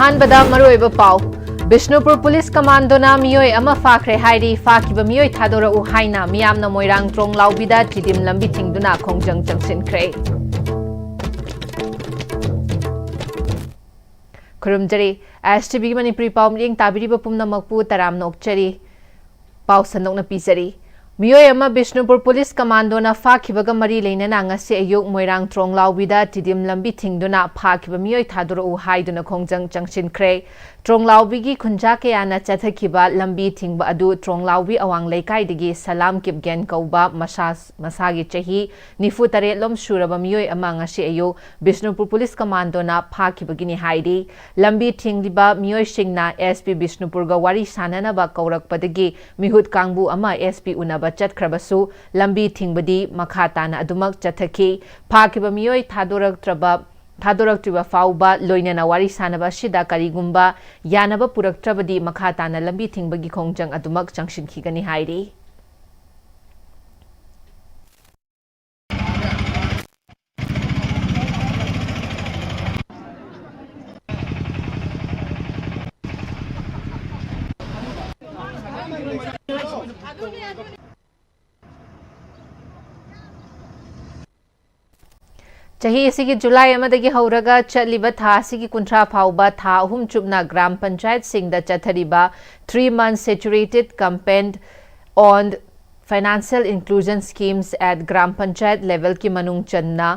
अहानबदा मरुइबा पाउ बिष्णुपुर पुलिस कमांडोना मियोय अमा फाखरे हाइरी फाकिबा मियोय थादोरा उ हाइना मियामना मोइरांग त्रोंग लाउबिदा चिदिम लंबी थिंगदुना खोंजंग चंगसिनख्रे खुरुमजरी एसटीवी मणिपुरी पाउ मिरिंग ताबिरिबा पुमनमकपु तरामना ओक्चरी पाउ सनोकना पिजरी मियोय अमा बिष्णुपुर पुलिस कमांडोना फाखिबगा मरी लेनना ngasi ayuk moirang tronglawbida tidim lambi thingduna phakiba miyoi thadura u haiduna khongjang changsinkhre tronglawbigi khunja kayana chathakiba lambi thingba adu tronglawbi awang leikai digi salam kipgen kauba masagi chahi nifu tare lom suraba miyoi ama ngasi ayuk Bishnupur police कमांडोना फाखिबगिनी हाइरी लंबी थिंगलिबा मियोय सिंगना SP Bishnupur गा वारी साननबा कौरकपदगी मिहुत कांगबु अमा SP उनबा चटख्रबसु लंबी थिंगबदी मखा ताना अदुमक चथखि फाखिबा मियोय थादोरक्ट्रिबा फाउबा लोइनना वारी सानबा सिदा करिगुम्बा यानबा पुरक्ट्रबदी मखा ताना लंबी थिंगबगी खोंजंग अदुमक चंगसिनखिगनी हाइरी चाही जुलाई अमदगी हौरगा चलिबा था सिगी कुंट्रा फाउबा था अहुम चुबना ग्राम पंचायत सिंगदा चथरिबा 3 month saturated campaign on financial inclusion schemes at gram panchayat level की मनुंग चन्ना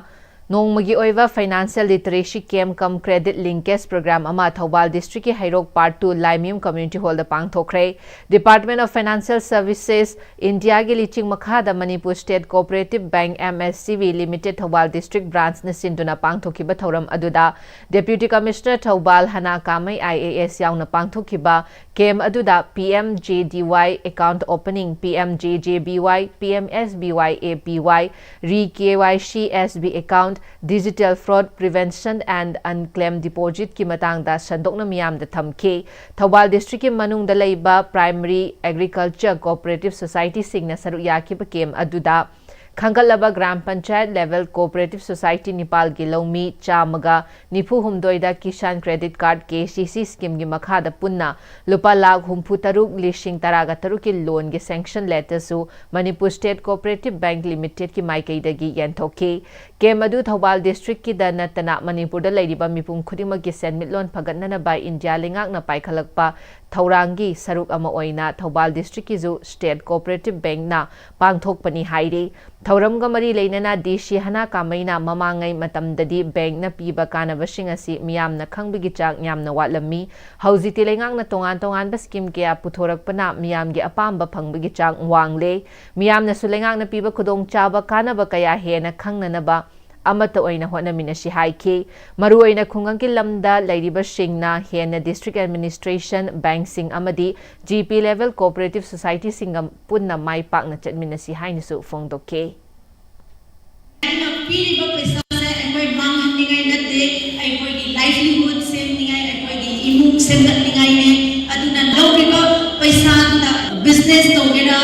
नोंगमगी ओइवा financial literacy camp cum credit linkage programme अमा थौबाल डिस्ट्रिक्ट की हैरोक पार्ट 2 लाइमियम कम्युनिटी हॉल द पांगथोखरे department of financial services India की लीचिंग मखादा Manipur state cooperative bank MSCV limited Thoubal district branch ने सिंदुना पांगथोखिबा थौरम अदुदा डेप्यूटी कमिश्नर थौबाल हना कामई IAS याउना पांगथोखिबा कैम अदुदा PMJDY account opening PMJJBY PMSBY APY re KYC SB account digital fraud prevention and unclaim deposit की मतंगदा संदोकना मियाम द थमके थौबाल डिस्ट्रिक्ट के मनुंग द लैबा प्राइमरी एग्रीकल्चर कोऑपरेटिव सोसाइटी सिंगना सरु याकिबा केम अदुदा खंगलबा gram panchayat level cooperative society नेपाल की लौमी चामगा निफु हुमदोइदा किसान क्रेडिट कार्ड KCC स्कीम की मखादा पुन्ना लुपा लाख हुमफु तरुक लिशिंग तरागा तरुक की लोन के सैंक्शन लेटर सु Manipur state cooperative bank limited की माइकैदगी यंथोके केमदु थौबाल डिस्ट्रिक्ट की दनतना मणिपुर द लैरिबा मिपुम खुदिमक की सेनमिटलोन फगनना बाय इंडिया लेंगाकना पाइखलकपा थौरांगी सरुक अमा ओइना थौबाल डिस्ट्रिक्ट की जो स्टेट कोऑपरेटिव बैंक ना पांगथोकपनी हाइरे थौरमगा मरी लेनना DC हना कामैना ममांगै मतमददी बैंक ना पीबा कानबसिंग असि मियामना खंगबिगी चाक यामना वाटलमी हौजिति लेंगाकना तोंगान तोंगान स्कीम के पुथोरकपना मियामगी अपाम्बा फंगबिगी चाक वांगले मियामना सुलेंगाकना पीबा खुदोंग चाबा कानबा कया हेना खंगननबा अमत ओइना होनमिनसि हाइके मरु ओइना खुंगंग की lambda लैरिबा सिंगना Hena district administration bank Singh अमदी GP level cooperative society Singh पुन्ना my पाकना चटमिनसि हाइनसु फोंगदोके business togera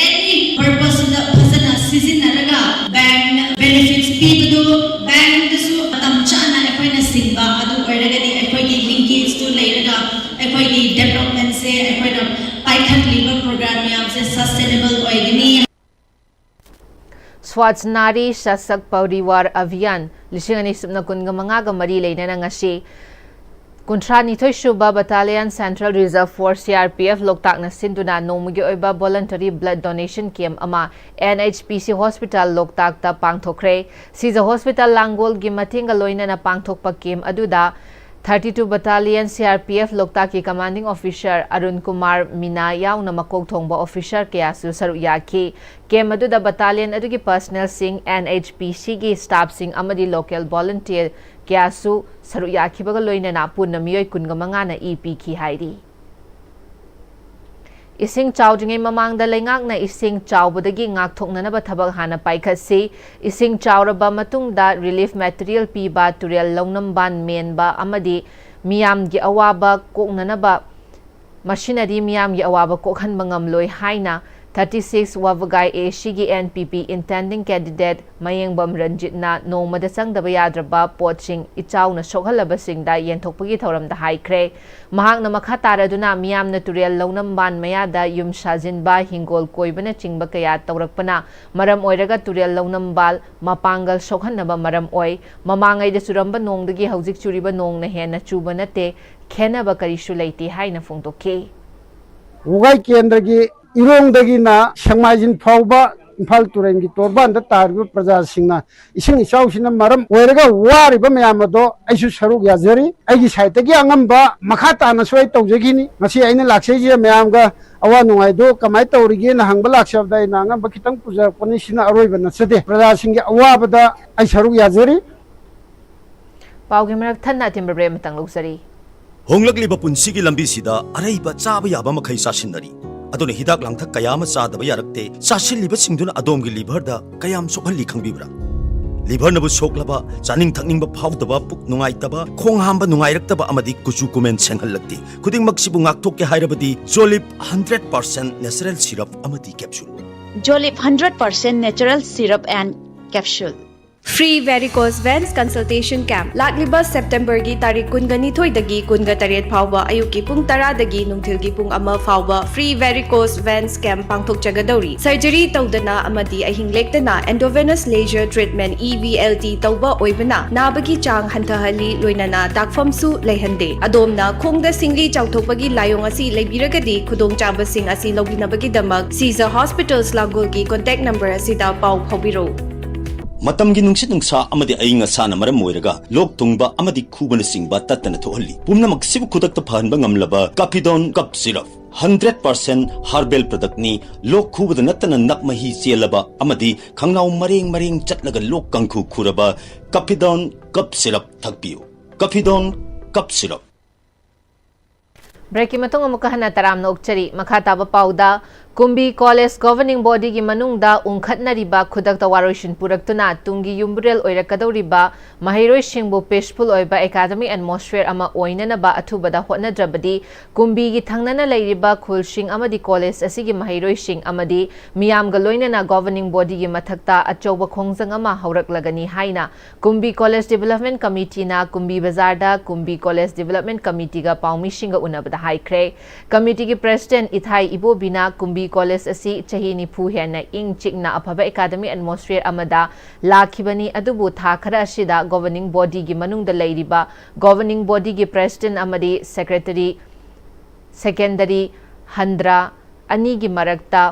any purpose in the phasana sizinaraga bank benefits pibadu bank dasu matam chana akoina singba adu oiragadi akoigi linkage to leiraga akoigi development se akoina paikhat liba program yam se sustainable oigini Swats Nari Sasak Pariwar Abhiyan Lishingani Subna Kunga Mangaga Mari Leina ngasi Kuntrani Shuba Battalion Central Reserve Force CRPF Loktak na Sinduna Nomugi Oiba Voluntary Blood Donation Camp Ama NHPC Hospital Loktak ta Pangthokre Siza Hospital Langol gi Matinga Loina na Pangthokpa Camp aduda 32 Battalion CRPF Loktak ki Commanding Officer Arun Kumar Mina yauna makok thongba officer kaya su saru yaki Camp aduda Battalion adugi personnel sing NHPC gi staff sing amadi local volunteer Kiasu saru yakibaga loina na punna miyoy kunga mangana EP ki hairi Ising chawdingai mamangda lengak na ising chawbodagi ngak thoknana ba thabak hana paikhasi ising chawraba matungda relief material piba turel longnam ban menba amadi miyam gi awaba koknana ba machinery miyam gi awaba kokhan bangam loi haina 36 Wavagai A Shigi NPP intending candidate Mayengbam Ranjit na Nomada Sangdaba Yadraba Poching Ichawna Sokhalabasingda Yenthokpagi Thoramda Haikre Mahak na Makataraduna Miyam na Turial Launamban Mayada Yum Shajinba Hingol Koibana Chingba Kaya Taurakpana Maram Oiraga Turial Launambal Mapangal Sokhanaba Maram Oi Mamangay de Suramba Nongdagi Hauzik Churiba Nong na Hena Chuba Nate Kenaba Karishu Laiti Haina Fungtoke Ugai Kendragi Irongdagi na Sangmajin Fauba Impal Turengi Torban the Targu Praja Singna Ising Shawshina Maram Weraga Wariba Mayamado Aishu Saru Yazari Agi Saitagi Angamba Makata Nasway Tawjagini Masi Aina Lakseji Mayamga Awanuaido Kamaita Origin Hangbalak Shavda Nanga Bakitang Puja Ponishina Aroiba Nasade Praja Singa Awabada Aisharu Yazari Paugimarak Tana Timbre Matang Luxari Honglagli Punsigi Lambisida Araiba Chaba Yaba Makai Sashinari Adoni Hidak Langta Kayama Sada Yarakte, Sashi Liba Singduna Adom Liverda, Kayam Sokali Kangbibra. Livernabu Soklaba, Saning Tangning Powdaba, Puk Nungaitaba, Kong Hamba Nungairektaba Amadi Kuchukumen Sengalati, Kuding Maxibungak Toke Hairabadi, Jolip 100% natural syrup Amadi capsule. Jolip 100% natural syrup and capsule. Free varicose veins consultation camp. Lagliba September gi tarik kungani thoi dagi kunga taret phawba ayuki pung tara dagi nungthil gi pung ama phawba free varicose veins camp pangthok jagadori. Surgery tawdana amadi ahing lektana endovenous laser treatment EVLT tawba oibana nabagi chang hantahali loinana dakfam su leihande. Adomna khongda singli chawthokpagi layong asi leibiragadi khudong chaba sing asi lobinabagi damak Caesar Hospitals Lagol gi contact number asida pau phawbiro. Matamgi nungsit nungsa amadi ainga sana maram moiraga lok tungba amadi khubana singba tatana thohalli pumna maksibu khudakta phanba ngamlaba Capidon cup syrup 100% herbal product ni lok khubada natana nakmahi chelaba amadi khangnaw mareng chatlaga lok kangkhu khuraba Capidon cup syrup thakpiu Capidon cup syrup Break matong amukahana taram na ukchari makhataba pauda Kumbi College Governing Body gi manungda ungkhatna riba khudakta waroshin puraktuna tungi yumbrel oirakadoriba mahiroi singbu peaceful oiba academy atmosphere ama oinanaba athubada hotnadrabadi kumbi gi thangnana leiriba khulsing amadi college asigi mahiroi sing amadi miyamga loinana governing body gi mathakta achoba khongjang ama hauraklagani haina Kumbi College Development Committee na Kumbi Bazar da Kumbi College Development Committee ga paumi singa unabada haikre committee gi president Ithai Ibobina Kumbi College asi chahini phu hena ing chikna aphaba academy atmosphere amada lakhibani adubu tha khara asida governing body gi manungda leiriba governing body gi president amadi secretary secondary handra ani gi marakta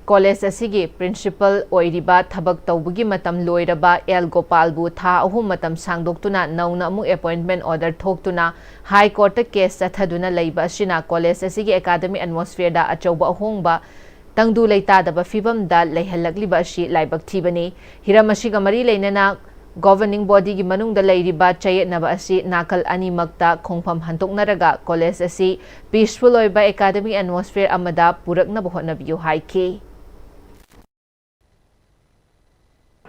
college asigi principal oiriba thabak tawbugi matam loiraba El Gopalbu tha ahum matam sangdoktuna nauna amu appointment order thoktuna high court case chathaduna leiba asina college asigi academy atmosphere da achauba ahongba tangdu leita daba fibam da lehalakliba asi laibak thibani hiramasiga mari leinana governing body gi manungda leiriba chayetnaba asi nakal ani makta khongpham hantoknaraga college asi peaceful oiba academy atmosphere amada puraknaba hotnabiyu haike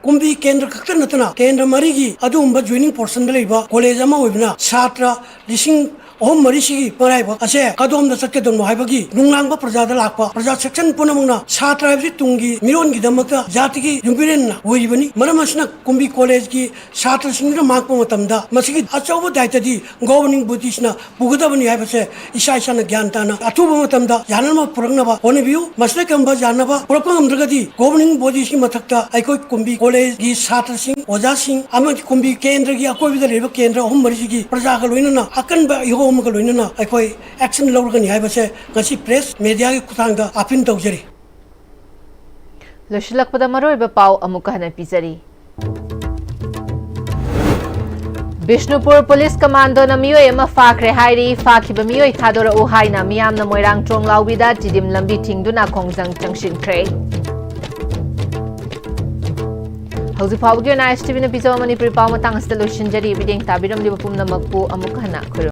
Kumbi Kendra Kaktan Natana, Kendra Marigi, Adumba joining portion Beliba, College Ama Wibna, Satra, Lishing Om Marishi, Paraiba, Ase, Kadom the Sakadon Mahabagi, Nunganga Prajada Lapa, Praja section Punamuna, Satra Tungi, Miron Gidamata, Jatiki, Yumbirena, Wibani, Maramasna, Kumbi College, Satra Singra Makmatamda, Masiki, Achobo Daitadi, governing Buddhishna, Bugudabani Habase, Ishashana Gantana, Atubatamda, Yanama Purangaba, Onebu, Masakamba Janaba, Propam Dragadi, governing Buddhishi Matakta, I could Kumbi College, Satra Singh, Oja Singh, Amat Kumbi Kendra, Akovi the River Kendra, Om Marigi, Prajakaluna, Akan Loinana, I call action Logan Habase, Nasi press, media Kutanga, Apin Dogeri. Lushilak Padamaro Bapau Amukahana Pizari Bishnupur Police Commando na miyoy ama fakre hairi fakiba miyoy thadora uhay na miyam na moirang trong lawida tidim lambi tingduna khongjang changshin kre Hauzi Pawagyo Noon-Istv na piso Manipuri pao matang asta lushin jari bideng tabiram liba pumna magpu amukahana